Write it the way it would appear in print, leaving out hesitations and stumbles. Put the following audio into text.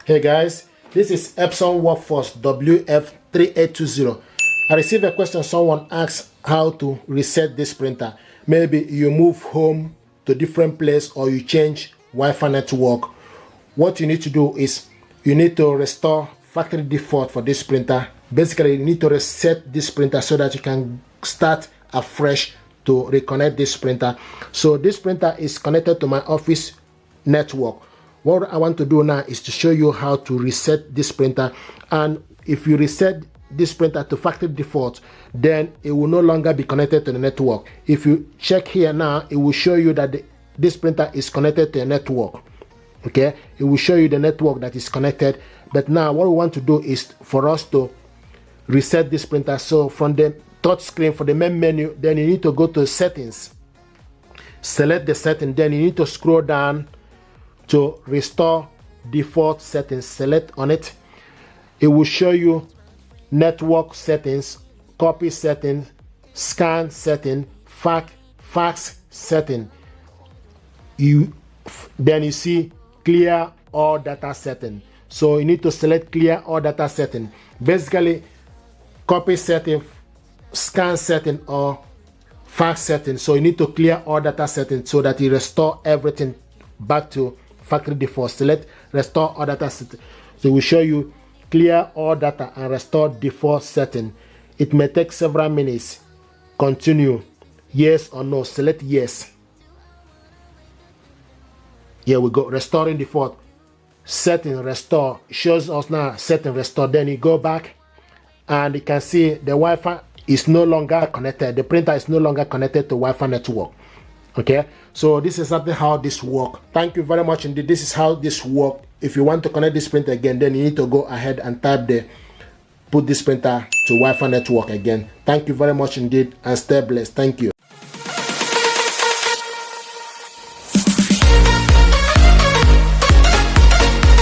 Hey guys, this is Epson Workforce WF3820. I received a question. Someone asked how to reset this printer. Maybe you move home to a different place or you change Wi-Fi network. What you need to do is you need to restore factory default for this printer. Basically, you need to reset this printer so that you can start afresh to reconnect this printer. So this printer is connected to my office network. What I want to do now is to show you how to reset this printer. And if you reset this printer to factory default, then it will no longer be connected to the network. If you check here now, it will show you that this printer is connected to a network. Okay, it will show you the network that is connected. But now what we want to do is for us to reset this printer. So from the touch screen, for the main menu, then you need to go to settings, select the setting, then you need to scroll down to restore default settings. Select on it. It will show you network settings, copy settings, scan setting, fax setting. Then you see clear all data setting. So you need to select clear all data setting. Basically, copy setting, scan setting, or fax setting. So you need to clear all data settings so that you restore everything back to factory default. Select restore all data setting. So it will show you clear all data and restore default setting. It may take several minutes. Continue. Yes or no. Select yes. Here we go. Restoring default. Setting restore. Shows us now setting restore. Then you go back and you can see the Wi-Fi is no longer connected. The printer is no longer connected to Wi-Fi network. Okay, so this is exactly how this works. Thank you very much indeed. This is how this works. If you want to connect this printer again, then you need to go ahead and put this printer to Wi-Fi network again. Thank you very much indeed, and stay blessed. Thank you.